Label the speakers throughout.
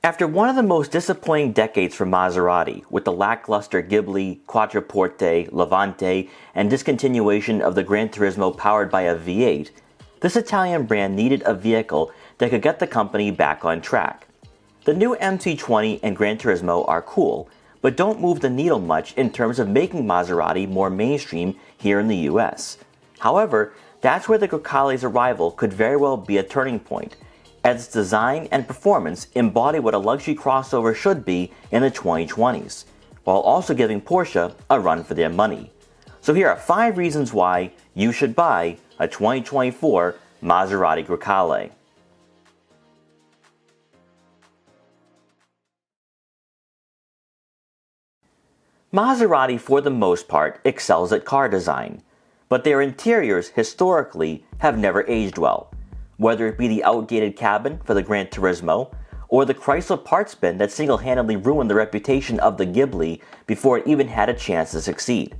Speaker 1: After one of the most disappointing decades for Maserati, with the lackluster Ghibli, Quattroporte, Levante, and discontinuation of the Gran Turismo powered by a V8, this Italian brand needed a vehicle that could get the company back on track. The new MC20 and Gran Turismo are cool, but don't move the needle much in terms of making Maserati more mainstream here in the US. However, that's where the Grecale's arrival could very well be a turning point, as its design and performance embody what a luxury crossover should be in the 2020s, while also giving Porsche a run for their money. So here are 5 reasons why you should buy a 2024 Maserati Grecale. Maserati, for the most part, excels at car design, but their interiors historically have never aged well, whether it be the outdated cabin for the Gran Turismo, or the Chrysler parts bin that single-handedly ruined the reputation of the Ghibli before it even had a chance to succeed.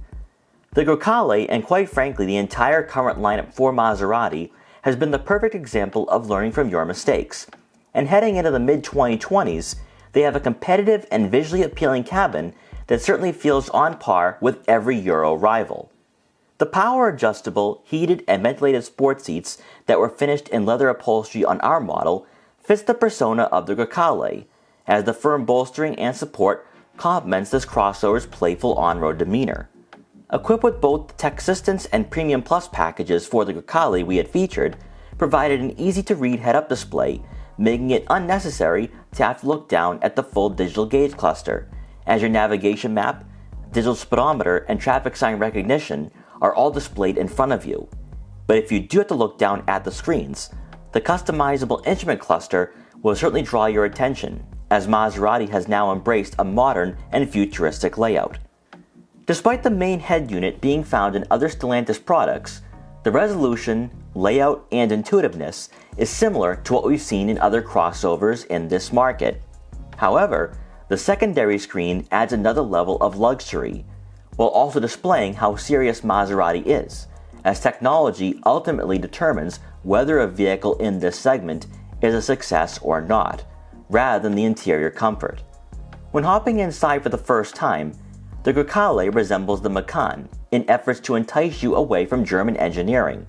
Speaker 1: The Grecale, and quite frankly the entire current lineup for Maserati, has been the perfect example of learning from your mistakes. And heading into the mid-2020s, they have a competitive and visually appealing cabin that certainly feels on par with every Euro rival. The power-adjustable, heated, and ventilated sport seats that were finished in leather upholstery on our model fits the persona of the Grecale, as the firm bolstering and support complements this crossover's playful on-road demeanor. Equipped with both the Texistence and Premium Plus packages for the Grecale we had featured, provided an easy-to-read head-up display, making it unnecessary to have to look down at the full digital gauge cluster, as your navigation map, digital speedometer, and traffic sign recognition are all displayed in front of you. But if you do have to look down at the screens, the customizable instrument cluster will certainly draw your attention, as Maserati has now embraced a modern and futuristic layout. Despite the main head unit being found in other Stellantis products, the resolution, layout, and intuitiveness is similar to what we've seen in other crossovers in this market. However, the secondary screen adds another level of luxury, while also displaying how serious Maserati is, as technology ultimately determines whether a vehicle in this segment is a success or not, rather than the interior comfort. When hopping inside for the first time, the Grecale resembles the Macan in efforts to entice you away from German engineering.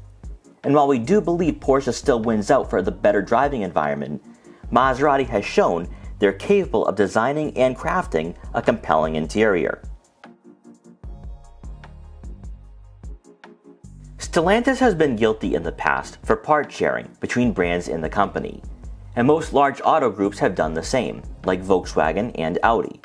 Speaker 1: And while we do believe Porsche still wins out for the better driving environment, Maserati has shown they're capable of designing and crafting a compelling interior. Stellantis has been guilty in the past for part sharing between brands in the company, and most large auto groups have done the same, like Volkswagen and Audi.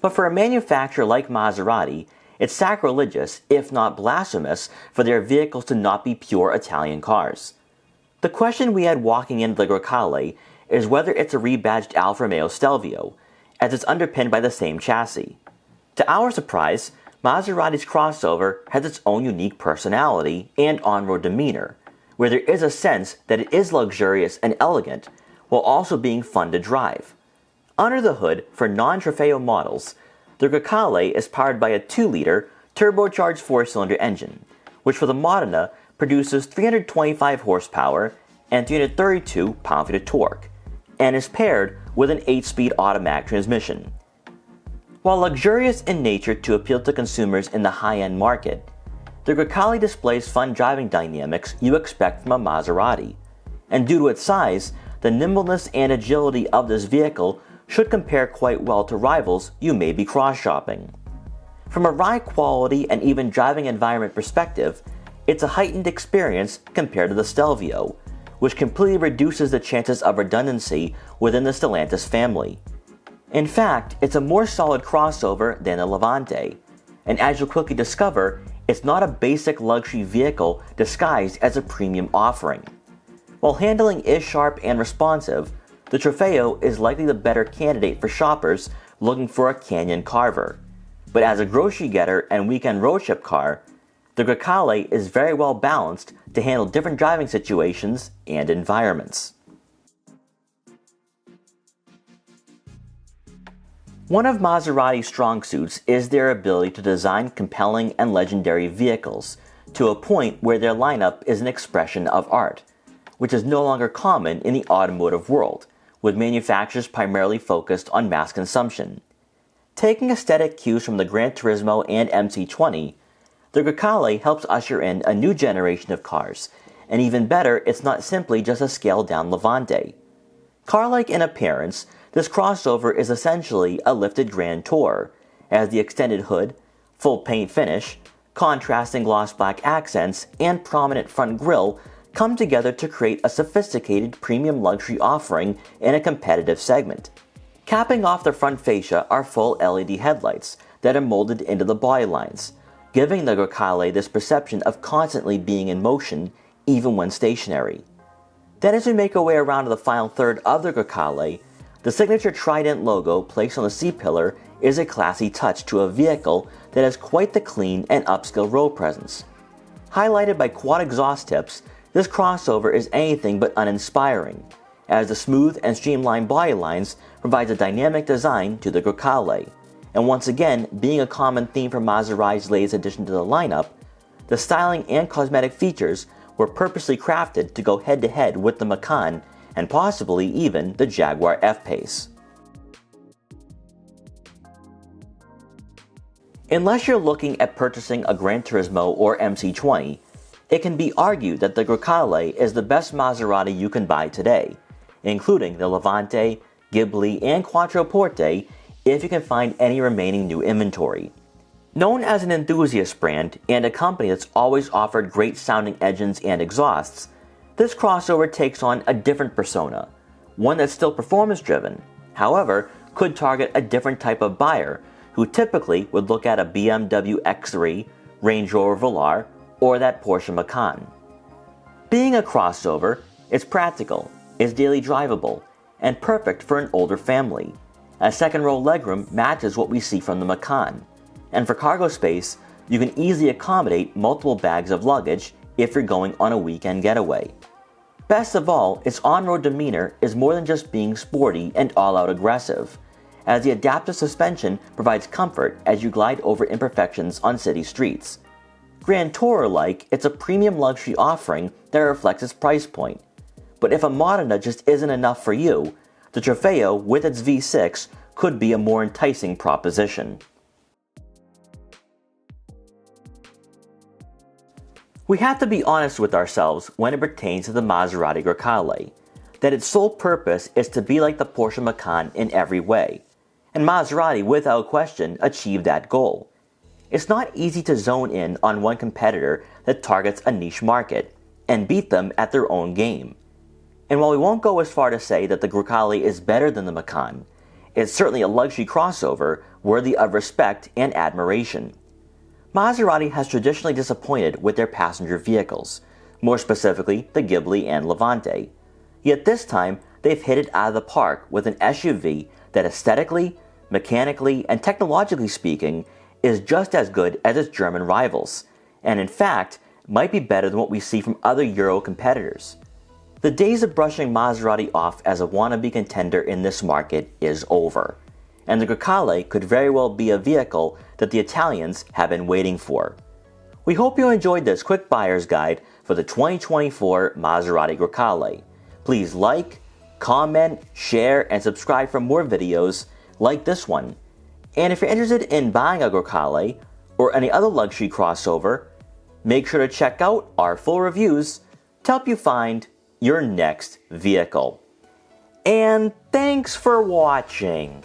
Speaker 1: But for a manufacturer like Maserati, it's sacrilegious, if not blasphemous, for their vehicles to not be pure Italian cars. The question we had walking into the Grecale is whether it's a rebadged Alfa Romeo Stelvio, as it's underpinned by the same chassis. To our surprise, Maserati's crossover has its own unique personality and on-road demeanor, where there is a sense that it is luxurious and elegant, while also being fun to drive. Under the hood, for non-Trofeo models, the Grecale is powered by a 2-liter turbocharged 4-cylinder engine, which for the Modena produces 325 horsepower and 332 pound-feet of torque, and is paired with an 8-speed automatic transmission. While luxurious in nature to appeal to consumers in the high-end market, the Grecale displays fun driving dynamics you expect from a Maserati, and due to its size, the nimbleness and agility of this vehicle should compare quite well to rivals you may be cross-shopping. From a ride quality and even driving environment perspective, it's a heightened experience compared to the Stelvio, which completely reduces the chances of redundancy within the Stellantis family. In fact, it's a more solid crossover than the Levante, and as you'll quickly discover, it's not a basic luxury vehicle disguised as a premium offering. While handling is sharp and responsive, the Trofeo is likely the better candidate for shoppers looking for a canyon carver. But as a grocery getter and weekend road trip car, the Grecale is very well balanced to handle different driving situations and environments. One of Maserati's strong suits is their ability to design compelling and legendary vehicles to a point where their lineup is an expression of art, which is no longer common in the automotive world, with manufacturers primarily focused on mass consumption. Taking aesthetic cues from the Gran Turismo and MC20, the Grecale helps usher in a new generation of cars, and even better, it's not simply just a scaled-down Levante. Car-like in appearance, this crossover is essentially a lifted Grand Tour, as the extended hood, full paint finish, contrasting gloss black accents, and prominent front grille come together to create a sophisticated premium luxury offering in a competitive segment. Capping off the front fascia are full LED headlights that are molded into the body lines, giving the Grecale this perception of constantly being in motion even when stationary. Then as we make our way around to the final third of the Grecale, the signature trident logo placed on the C-pillar is a classy touch to a vehicle that has quite the clean and upscale road presence. Highlighted by quad exhaust tips, this crossover is anything but uninspiring, as the smooth and streamlined body lines provides a dynamic design to the Grecale. And once again, being a common theme for Maserati's latest addition to the lineup, the styling and cosmetic features were purposely crafted to go head-to-head with the Macan and possibly even the Jaguar F-Pace. Unless you're looking at purchasing a Gran Turismo or MC20, it can be argued that the Grecale is the best Maserati you can buy today, including the Levante, Ghibli, and Quattroporte if you can find any remaining new inventory. Known as an enthusiast brand and a company that's always offered great sounding engines and exhausts, this crossover takes on a different persona, one that's still performance driven, however, could target a different type of buyer who typically would look at a BMW X3, Range Rover Velar, or that Porsche Macan. Being a crossover, it's practical, is daily drivable, and perfect for an older family. A second row legroom matches what we see from the Macan, and for cargo space, you can easily accommodate multiple bags of luggage if you're going on a weekend getaway. Best of all, its on-road demeanor is more than just being sporty and all-out aggressive, as the adaptive suspension provides comfort as you glide over imperfections on city streets. Grand Tourer-like, it's a premium luxury offering that reflects its price point. But if a Modena just isn't enough for you, the Trofeo with its V6 could be a more enticing proposition. We have to be honest with ourselves when it pertains to the Maserati Grecale, that its sole purpose is to be like the Porsche Macan in every way, and Maserati without question achieved that goal. It's not easy to zone in on one competitor that targets a niche market and beat them at their own game. And while we won't go as far to say that the Grecale is better than the Macan, it's certainly a luxury crossover worthy of respect and admiration. Maserati has traditionally disappointed with their passenger vehicles, more specifically the Ghibli and Levante. Yet this time, they've hit it out of the park with an SUV that aesthetically, mechanically, and technologically speaking, is just as good as its German rivals, and in fact, might be better than what we see from other Euro competitors. The days of brushing Maserati off as a wannabe contender in this market is over, and the Grecale could very well be a vehicle that the Italians have been waiting for. We hope you enjoyed this quick buyer's guide for the 2024 Maserati Grecale. Please like, comment, share, and subscribe for more videos like this one. And if you're interested in buying a Grecale or any other luxury crossover, make sure to check out our full reviews to help you find your next vehicle. And thanks for watching.